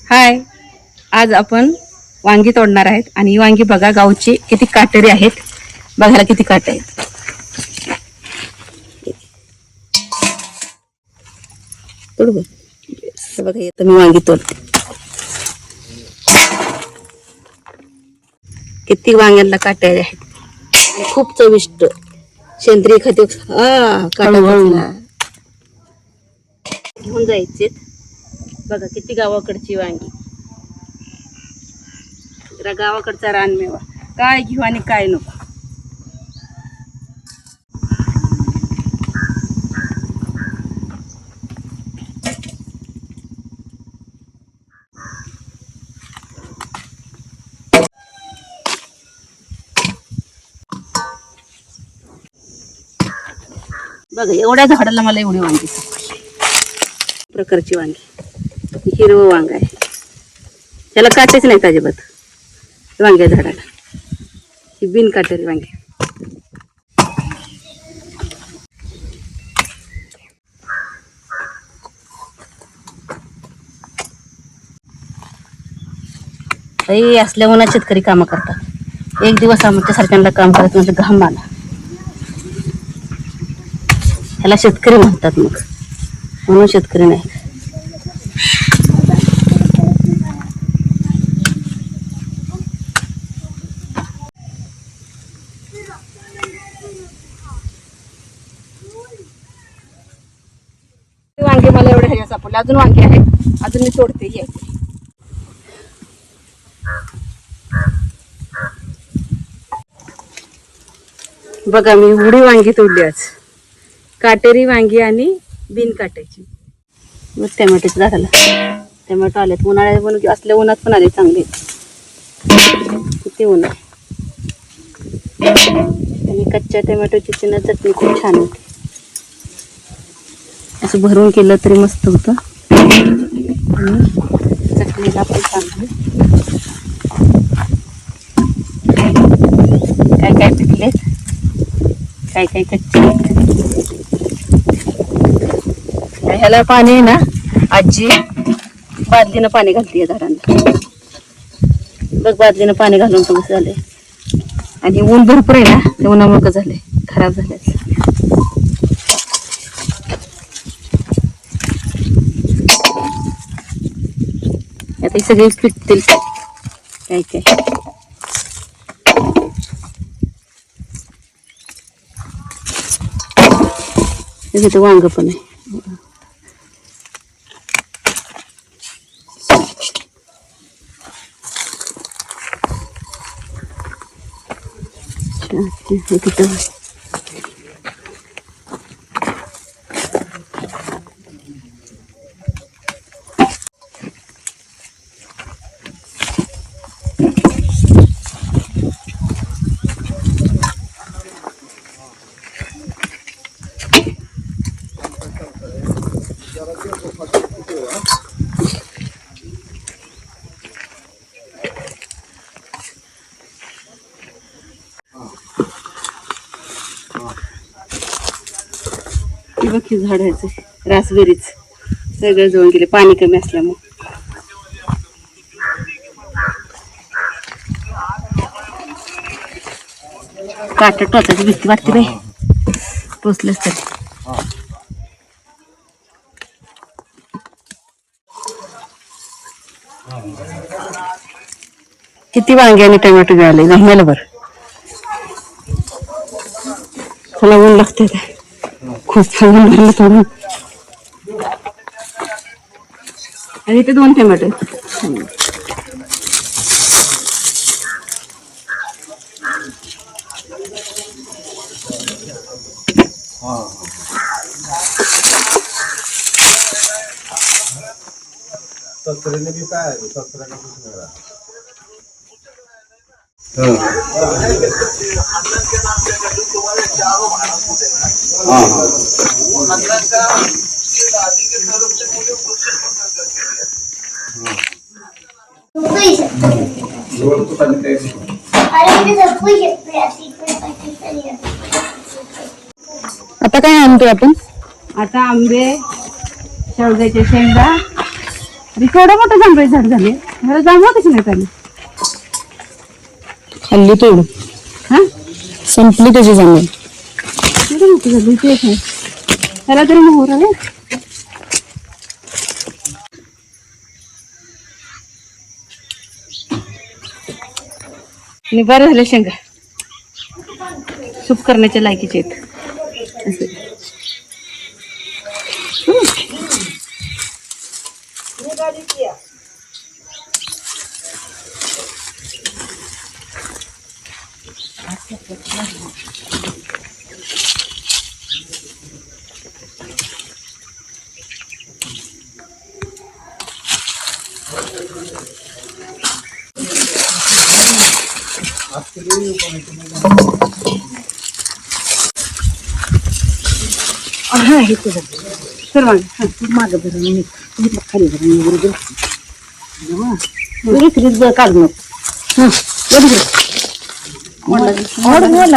हाय, आज आपण वांगी तोडणार आहेत आणि ही वांगी बघा गावची किती काटेरी आहेत. बघायला किती काटे आहेत. तोड बघ. बघा येतं मी वांगी तोडते. किती वांग्यांना काटे आहेत. खूप चविष्ट सेंद्रिय खते. काटा घेऊन जायचे. बघा किती गावाकडची वांगी. गावाकडचा रानमेवा. काय घेऊ आणि काय नको. बघा एवढ्या झाडाला मला एवढी वांगी. प्रकारची वांगी. हिरवं वांग आहे. त्याला काटेच नाहीत अजिबात वांग्या झाडाला. ही बिन काटेरी वांगी. असल्या उन्हात शेतकरी कामं करतात. एक दिवस आमच्या सारख्यांना काम करत म्हणजे घाम आला. ह्याला शेतकरी म्हणतात मग, म्हणून शेतकरी नाही. वांगे मला एवढे ह्याच्या सापडले. अजून वांगे आहेत, अजून मी तोडते. बघा मी एवढी वांगी तोडली आज. काटेरी वांगी आणि बिन काट्याची. मग टोमॅटोच झाडाला टोमॅटो आलेत. उन्हाळ्यात पण असल्या उन्हात पण आले चांगले. किती ऊन आहे. आणि कच्च्या टोमॅटोची चटणी खूप छान होती. असं भरून केलं तरी मस्त होतं. आणि चटणीला पण चांगली. काय काय पिकलेत, काय काय कच्चे. ह्याला पाणी ना आजी बादलीनं पाणी घालते झाडांना. बघ बादलीनं पाणी घालून तर कसं झालंय. आणि ऊन भरपूर आहे ना, ते उन्हामुळे झालंय खराब झालंय. आता हे सगळे पिकतील काय काय. इथे वांग पण आहे. बघी झाडाचे रासबेरीच सगळं जळून गेले पाणी कमी असल्यामुळे. काट टोचाची भीती वाटते बाई. टोचलेच तरी. किती वांगे आणि टोमॅटो मिळाले गव्हाला बरं. त्याला ऊन लागते खूप छान थोडं. आणि इथे 2 टोमॅटो. आता काय आणतो आपण? आता आंबे, शेवग्याच्या शेंगा, केवढं मोठं जांभळे झाड झाले मला जांभळं कशी नाही आली खाल्ली तोडून हा संपली त्याची जांभळ केवढं मोठं झालं तेच आहे त्याला तरी मोहर आहे आणि बरं झालं शेंगा सूप करण्याच्या लायकीचे आहेत असे हा हे तुझं सर मागं भरून मी खाली भरून वगैरे काढू नको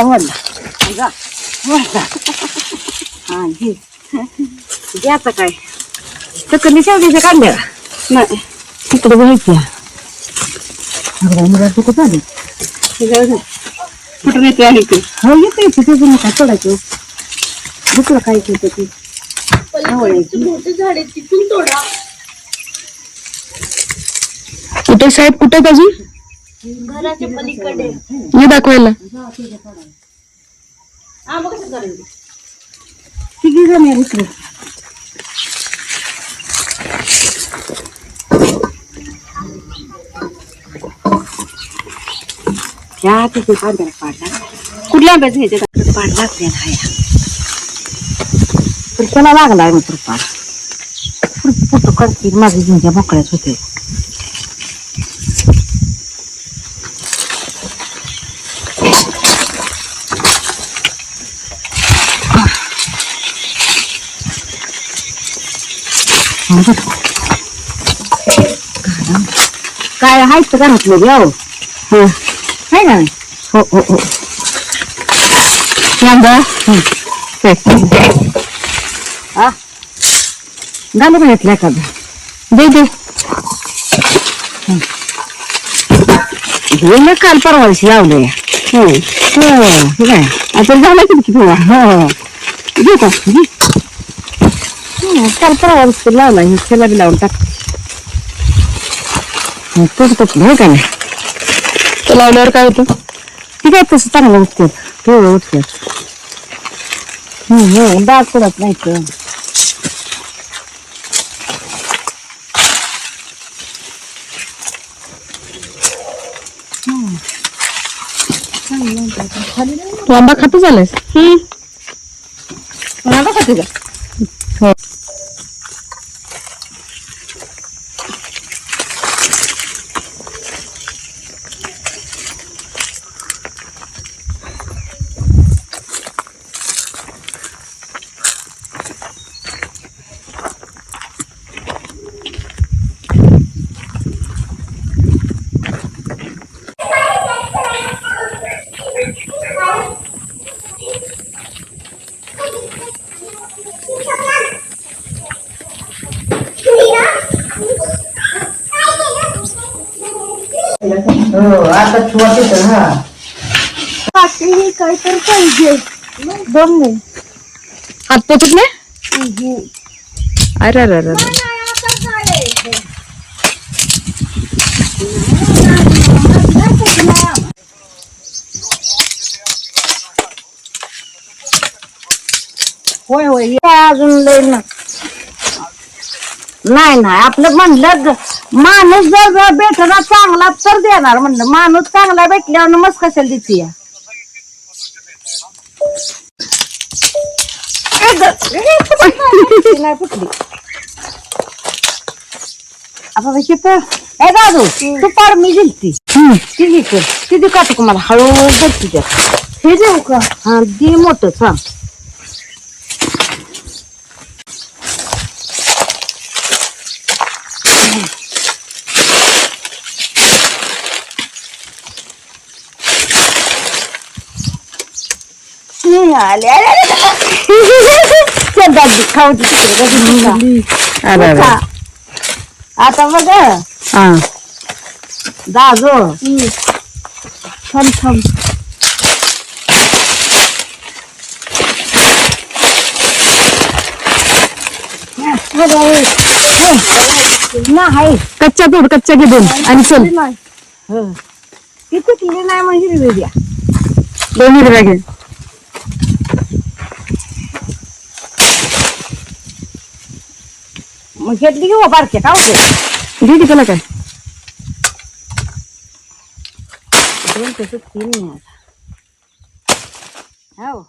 वाढला हा घे आता काय तर कमी शेवटीचं काढल्या नाही तिकडे बघायची कुठं आली कुठून येते आणि ते हो येते तिथे काय सोडायचं दुसरं काय येतं ती कुठे साहेब कुठे अजून घराच्या पलीकडे ये दाखवायला तिघी जण आहे इकडे त्या तिथे पाडला कुठल्या आंब्याचं घ्यायचे पाड लागले तर त्याला लागलाय मित्र पाड फोटो काढतील माझे जिंक्या मोकळ्याच होते काय आहेच घरातलं घ्याव आहे ना हो हो हो घालू का घेतलं एखादं दे दे हे मग काल परवाशी लावले हो हो काय आता झालं किती किंवा हो घे का काल परवाशी लावला हे त्याला बी लावून टाक तसं हे का नाही तर लावल्यावर काय होतं ठीक आहे तसं चांगलं उठते पिवळं उठते डाग पडत नाही तर तू आंबा खातो झालायस आंबा खाते का हो आता काय तर पाहिजे दम नाही आत्ता कुठले अरे अरे अरे होय होय अजून लय ना नाही नाही आपलं म्हणलं माणूस जर भेटला चांगला तर देणार म्हणलं माणूस चांगला भेटल्यावर मस्त कशाला देते नाही फुटली आता ए दादू तू पाड मी दिलती ती कर ती दे काटू मला हळू बघ त्यात हे देऊ का हा दे मोठंच हा आले खाऊ आता बघ हा दाजो थांब थांब नाही कच्च्या तोड कच्च्या घे दोन आणि चल किती किती नाही म्हणजे हिरवी 2 हिरव्या घे मग घेतली घेऊ बारके का होते घे की त्याला काय दोन तसंच 3 नाही आता हो